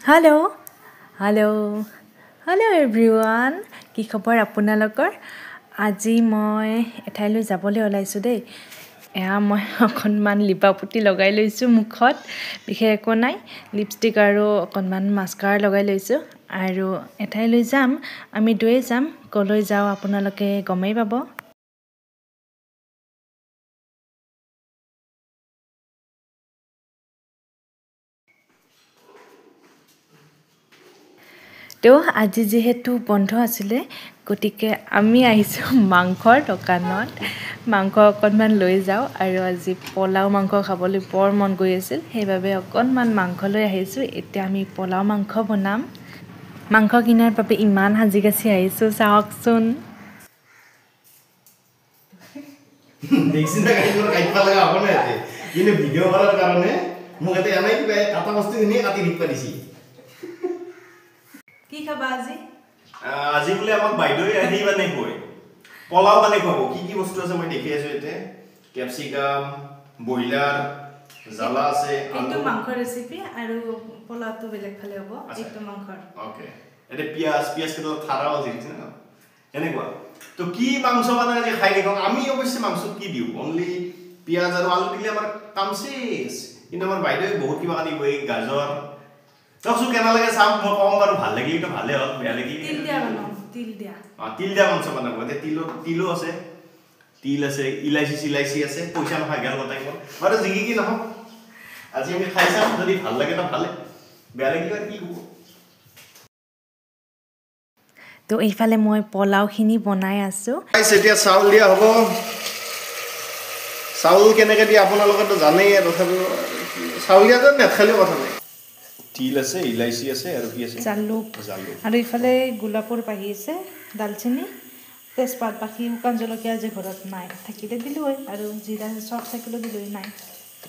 hello' hello' hello' everyone কি খবৰ আপোনালোকৰ আজি মই এঠাইলৈ যাবলৈ ওলাইছোঁ দেই এয়া মই অকণমান লিপাপুটি লগাই লৈছোঁ মুখত বিশেষ একো নাই লিপষ্টিক আৰু অকণমান মাস্কাৰা লগাই লৈছোঁ আৰু এঠাইলৈ যাম আমি দুয়ে যাম ক'লৈ যাওঁ আপোনালোকে গমেই পাব তো আজি যিহেতু বন্ধ আছিলে গতিকে আমি আহিছোঁ মাংসৰ দোকানত মাংস অকণমান লৈ যাওঁ আৰু আজি পোলাও মাংস খাবলৈ বৰ মন গৈ আছিল সেইবাবে অকণমান মাংস লৈ আহিছোঁ এতিয়া আমি পোলাও মাংস বনাম মাংস কিনাৰ বাবে ইমান সাজি কাচি আহিছোঁ চাওকচোন দেখছি না কাটি করে কাটপা লাগা হবে না এতে কিন্তু ভিডিও করার কারণে মোক এতে এনাই কাটা বস্তু এনে কাটি দিবা দিছি কি খাবা আজি আজি বলে আমাক বাইদই আহি মানে কই পোলাও মানে খাবো কি বস্তু আছে মই দেখি আছো এতে ক্যাপসিকাম বয়লার জালা আছে এইটো মাংসৰ ৰেচিপি আৰু পোলাওটো বেলেগ খালে হ'ব এইটো মাংসৰ ওকে এতে পিয়াজ কেটো থাৰা আছে না এনেকুৱা তো কি মাংস বানালে যে খাই দেখো আমি অবশ্যই মাংস কি দিও অনলি পিয়াজ আৰু আলু দিলে আমাৰ কাম শেষ কিন্তু আমাৰ বাইদেউ বহুত কিবা কাটি গই গাজৰ তকসু কেনা লাগে সাম মই কম বাৰু ভাল লাগি তো ভালে হল বেয়া লাগি তিল দিয়া বনাম তিল দিয়া মাংস বনাব এতে তিলো আছে তিল আছে ইলাইচি আছে পইচা নহয় গাল গতাই গল বাৰু জিগি কি নহয় আজি আমি খাইছাম যদি ভাল লাগে তো ভালে বেয়া লাগিলে কি হ'ব তো এইফালে মই পোলাওখিনি বনাই আছো এতিয়া চাউল দিয়া হ'ব চাউল কেনেকৈ দিয়ে আপোনালোকে তো জানেই তথাপিও চাউল দিয়া যেন নেখালেও কথা নাই তিল আছে ইলাইচি আছে আৰু কি আছে জালুক আৰু ইফালে গোলাপৰ পাহি আছে দালচেনি তেজপাত বাকী শুকান জলকীয়া যে ঘৰত নাই থাকিলে দিলোঁ হয় আৰু জিৰা চব থাকিলেও দিলোঁ নাই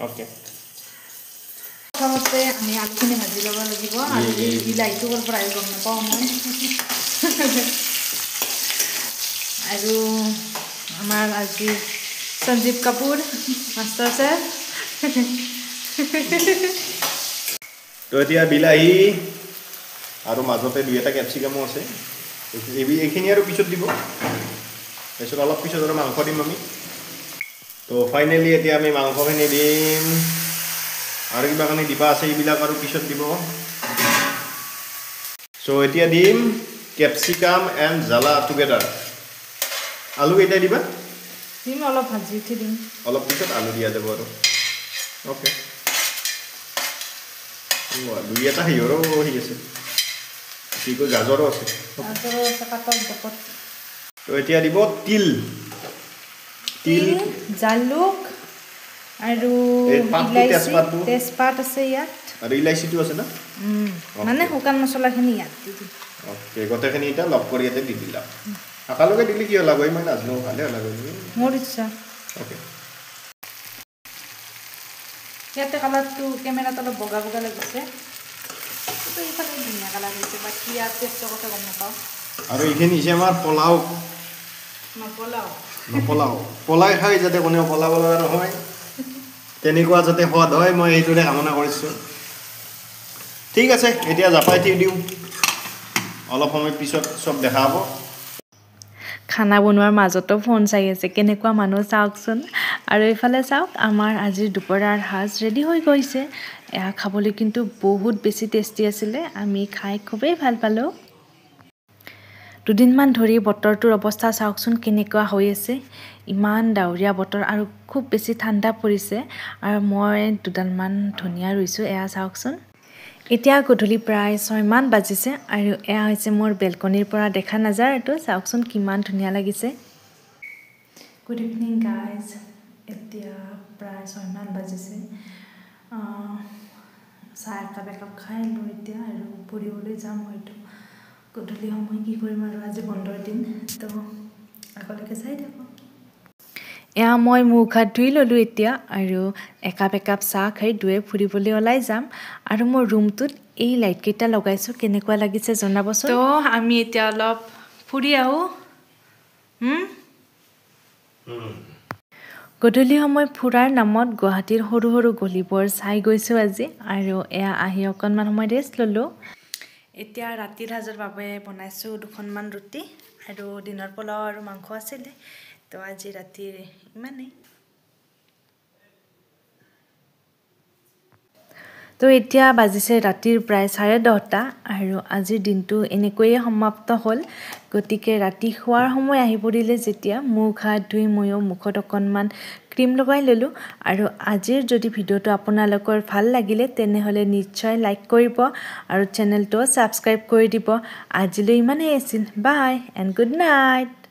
অ'কে প্ৰথমতে আমি আলুখিনি ভাজি ল'ব লাগিব আৰু এই বিলাহীটো ক'ৰ পৰা গম নাপাওঁ মই আৰু আমাৰ আজি সঞ্জীৱ কাপুৰ মাষ্টাৰ চেফ তো এতিয়া বিলাহী আৰু মাজতে দুই এটা ক্যাপসিকামো আছে এইখিনি আৰু পিছত দিব তাৰপিছত অলপ পিছত আৰু মাংস দিম আমি তো ফাইনেলি এতিয়া আমি মাংসখিনি দিম আৰু কিবা কানি দিবা আছে এইবিলাক আৰু পিছত দিব সো এতিয়া দিম ক্যাপসিকাম এণ্ড জালা টুগেদাৰ আলু কেইটা দিবা দিম অলপ ভাজি উঠি দিম অলপ পিছত আলু দিয়া যাব আৰু ওকে দুই এটা হিয়ৰো হৈ আছে কি কয় গাজৰো আছে তো এতিয়া দিব তিল জালুক আৰু ইলাইচি তেজপাত আছে ইয়াত আৰু ইলাইচিটো আছে না মানে শুকান মছলাখিনি ইয়াত দি দিম ওকে গোটেইখিনি এটা লগ কৰি ইয়াতে দি দিলা আকালকে দিলে কি হলা গৈ মই নাজনো ভালে হলা গৈ মোৰ ইচ্ছা ওকে ইয়াতে কালাৰটো কেমেৰাত অলপ বগা বগা লাগিছে তো এইফালে ধুনীয়া কালাৰ হৈছে বাকী ইয়াত টেষ্টৰ কথা গম নাপাওঁ আৰু এইখিনি হৈছে আমাৰ পোলাও পোলাই খাই যাতে কোনেও পলাব লগা নহয় তেনেকুৱা যাতে সোৱাদ হয় মই এইটোৰে কামনা কৰিছোঁ ঠিক আছে এতিয়া জাপাই দিওঁ অলপ সময় পিছত সব দেখা হ'ব খানা বনোৱাৰ মাজতো ফোন চাই আছে কেনেকুৱা মানুহ চাওকচোন আৰু এইফালে চাওক আমাৰ আজিৰ দুপৰীয়াৰ সাজ ৰেডি হৈ গৈছে এয়া খাবলৈ কিন্তু বহুত বেছি টেষ্টি আছিলে আমি খাই খুবেই ভাল পালোঁ দুদিনমান ধৰি বতৰটোৰ অৱস্থা চাওকচোন কেনেকুৱা হৈ আছে ইমান ডাৱৰীয়া বতৰ আৰু খুব বেছি ঠাণ্ডা পৰিছে আৰু মই দুডালমান ধনিয়া ৰুইছোঁ এয়া চাওকচোন এতিয়া গধূলি প্ৰায় 6 মান বাজিছে আৰু এয়া হৈছে মোৰ বেলকনিৰ পৰা দেখা নাজাৰটো চাওকচোন কিমান ধুনীয়া লাগিছে গুড ইভিনিং গাইজ এতিয়া প্ৰায় 6 মান বাজিছে চাহ একাপ খাই লওঁ এতিয়া আৰু ফুৰিবলৈ যাম হয়তো গধূলি সময় কি কৰিম আৰু আজি বন্ধৰ দিন তো আগলৈকে চাই থাকোঁ এয়া মই মুখ হাত ধুই ল'লোঁ এতিয়া আৰু একাপ চাহ খাই দুয়ে ফুৰিবলৈ ওলাই যাম আৰু মোৰ ৰুমটোত এই লাইটকেইটা লগাইছোঁ কেনেকুৱা লাগিছে জনাবচোন তো আমি এতিয়া অলপ ফুৰি আহোঁ গধূলি সময় ফুৰাৰ নামত গুৱাহাটীৰ সৰু সৰু গলিবোৰ চাই গৈছোঁ আজি আৰু এয়া আহি অকণমান সময় ৰেষ্ট ল'লোঁ এতিয়া ৰাতিৰ সাজৰ বাবে বনাইছোঁ 2খনমান ৰুটি আৰু দিনৰ পোলাও আৰু মাংস আছিলে তো আজি ৰাতিৰ ইমানেই তো এতিয়া বাজিছে ৰাতিৰ প্ৰায় 10:30 আৰু আজিৰ দিনটো এনেকৈয়ে সমাপ্ত হ'ল গতিকে ৰাতি খোৱাৰ সময় আহি পৰিলে যেতিয়া মুখ হাত ধুই ময়ো মুখত অকণমান ক্ৰীম লগাই ল'লোঁ আৰু আজিৰ যদি ভিডিঅ'টো আপোনালোকৰ ভাল লাগিলে তেনেহ'লে নিশ্চয় লাইক কৰিব আৰু চেনেলটো ছাবস্ক্ৰাইব কৰি দিব আজিলৈ ইমানেই আছিল বাই এণ্ড গুড নাইট